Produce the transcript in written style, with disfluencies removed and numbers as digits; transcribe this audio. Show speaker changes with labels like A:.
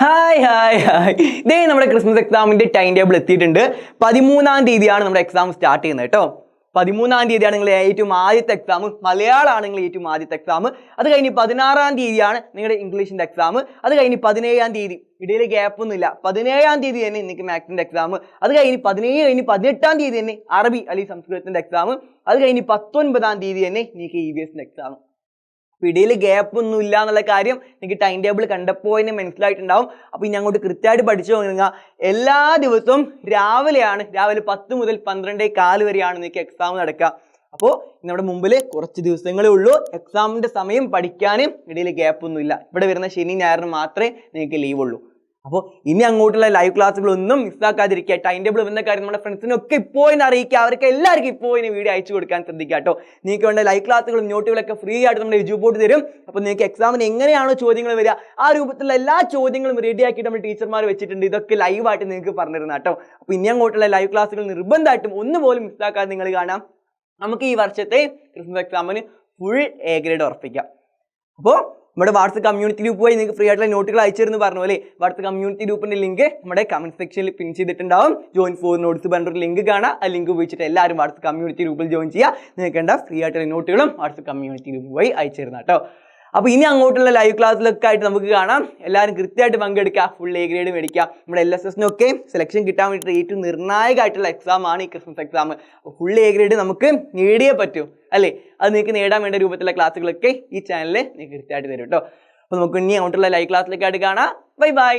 A: Hi hi hi ഇതേ നമ്മുടെ Christmas എക്സാമിന്റെ ടൈം ടേബിൾ എത്തിയിട്ടുണ്ട്. 13-ാം തീയതിയാണ് നമ്മുടെ എക്സാം സ്റ്റാർട്ട് ചെയ്യുന്നത് കേട്ടോ. 13-ാം തീയതിയാണ് നിങ്ങൾ ഏറ്റവും ആദ്യത്തെ എക്സാം. മലയാളമാണ് നിങ്ങൾ ഏറ്റവും ആദ്യത്തെ എക്സാം. അത് കഴിഞ്ഞ് 16-ാം തീയതിയാണ് നിങ്ങളുടെ ഇംഗ്ലീഷിന്റെ എക്സാം. അത് കഴിഞ്ഞ് 17-ാം തീയതി, ഇടയിൽ ഗ്യാപ്പ് ഒന്നുമില്ല, 17-ാം തീയതി തന്നെ നിങ്ങൾക്ക് മാത്സിന്റെ എക്സാം. അത് കഴിഞ്ഞ് 17 കഴിഞ്ഞ് 18-ാം തീയതി തന്നെ അറബി അല്ലെങ്കിൽ സംസ്കൃതത്തിന്റെ എക്സാം. അത് കഴിഞ്ഞ് 19-ാം തീയതി തന്നെ നിങ്ങൾക്ക് EVSന്റെ എക്സാം. ഇടയിൽ ഗ്യാപ്പ് ഒന്നും ഇല്ല എന്നുള്ള കാര്യം നിങ്ങൾക്ക് ടൈം ടേബിൾ കണ്ടപ്പോൾ തന്നെ മനസ്സിലായിട്ടുണ്ടാവും. അപ്പോൾ ഇനി അങ്ങോട്ട് കൃത്യമായിട്ട് പഠിച്ചു നോക്കുക. എല്ലാ ദിവസവും രാവിലെ 10 മുതൽ 12:15 വരെയാണ് നിങ്ങൾക്ക് എക്സാം നടക്കുക. അപ്പോൾ നമ്മുടെ മുമ്പിൽ കുറച്ച് ദിവസങ്ങളേ ഉള്ളൂ. എക്സാമിന്റെ സമയം പഠിക്കാനും ഇടയിൽ ഗ്യാപ്പ് ഒന്നും ഇല്ല. ഇവിടെ വരുന്ന ശനി ഞായറിന് മാത്രമേ നിങ്ങൾക്ക് ലീവ് ഉള്ളൂ. അപ്പോൾ ഇനി അങ്ങോട്ടുള്ള ലൈവ് ക്ലാസ്സുകളൊന്നും മിസ്സാക്കാതിരിക്കുക. ടൈം ടേബിൾ വന്ന കാര്യം നമ്മുടെ ഫ്രണ്ട്സിനൊക്കെ ഇപ്പോൾ തന്നെ അറിയിക്കുക. അവർക്ക് എല്ലാവർക്കും ഇപ്പോൾ തന്നെ വീഡിയോ അയച്ചു കൊടുക്കാൻ ശ്രദ്ധിക്കുക കേട്ടോ. നിങ്ങൾക്ക് വേണ്ട ലൈവ് ക്ലാസ്സുകളും നോട്ടുകളൊക്കെ ഫ്രീ ആയിട്ട് നമ്മുടെ എജുബോർഡ് തരും. അപ്പോൾ നിങ്ങൾക്ക് എക്സാമിന് എങ്ങനെയാണോ ചോദ്യങ്ങൾ വരിക ആ രൂപത്തിലുള്ള എല്ലാ ചോദ്യങ്ങളും റെഡിയാക്കിയിട്ട് നമ്മൾ ടീച്ചർമാർ വെച്ചിട്ടുണ്ട്. ഇതൊക്കെ ലൈവായിട്ട് നിങ്ങൾക്ക് പറഞ്ഞു തരുന്ന കേട്ടോ. അപ്പോൾ ഇനി അങ്ങോട്ടുള്ള ലൈവ് ക്ലാസ്സുകൾ നിർബന്ധമായിട്ടും ഒന്നുപോലും മിസ്സാക്കാതെ നിങ്ങൾ കാണാം. നമുക്ക് ഈ വർഷത്തെ ക്രിസ്മസ് എക്സാമിന് ഫുൾ A ഗ്രേഡ് ഉറപ്പിക്കാം. അപ്പോൾ നമ്മുടെ വാട്സ്ആപ്പ് കമ്മ്യൂണിറ്റി ഗ്രൂപ്പ് വഴി നിങ്ങൾക്ക് ഫ്രീ ആയിട്ടുള്ള നോട്ടുകൾ അയച്ചിരുന്നു പറഞ്ഞു അല്ലേ. വാട്സ്ആപ്പ് കമ്മ്യൂണിറ്റി ഗ്രൂപ്പിന്റെ ലിങ്ക് നമ്മുടെ കമന്റ് സെക്ഷനിൽ പിൻ ചെയ്തിട്ടുണ്ടാവും. ജോയിൻ ഫോർ നോട്ട്സ് പറഞ്ഞൊരു ലിങ്ക് കാണാം. ആ ലിങ്ക് ഉപയോഗിച്ചിട്ട് എല്ലാവരും വാട്സ്ആപ്പ് കമ്മ്യൂണിറ്റി ഗ്രൂപ്പിൽ ജോയിൻ ചെയ്യുക. നിങ്ങൾക്ക് വേണ്ട ഫ്രീ ആയിട്ടുള്ള നോട്ടുകളും വാട്സ്ആപ്പ് കമ്മ്യൂണിറ്റി ഗ്രൂപ്പ് വഴി അയച്ചിരുന്നു കേട്ടോ. അപ്പോൾ ഇനി അങ്ങോട്ടുള്ള ലൈവ് ക്ലാസ്സിലൊക്കെ ആയിട്ട് നമുക്ക് കാണാം. എല്ലാവരും കൃത്യമായിട്ട് പങ്കെടുക്കുക, ഫുൾ A ഗ്രേഡ് മേടിക്കുക. നമ്മുടെ LSSനൊക്കെ സെലക്ഷൻ കിട്ടാൻ വേണ്ടിയിട്ട് ഏറ്റവും നിർണായകമായിട്ടുള്ള എക്സാം ആണ് ഈ ക്രിസ്മസ് എക്സാം. അപ്പോൾ ഫുൾ A ഗ്രേഡ് നമുക്ക് നേടിയേ പറ്റൂ അല്ലേ. അത് നിങ്ങൾക്ക് നേടാൻ വേണ്ട രൂപത്തിലുള്ള ക്ലാസ്സുകളൊക്കെ ഈ ചാനലിൽ നിങ്ങൾക്ക് കൃത്യമായിട്ട് തരും കേട്ടോ. അപ്പോൾ നമുക്ക് ഇനി അങ്ങോട്ടുള്ള ലൈവ് ക്ലാസ്സിലൊക്കെ ആയിട്ട് കാണാം. Bye bye.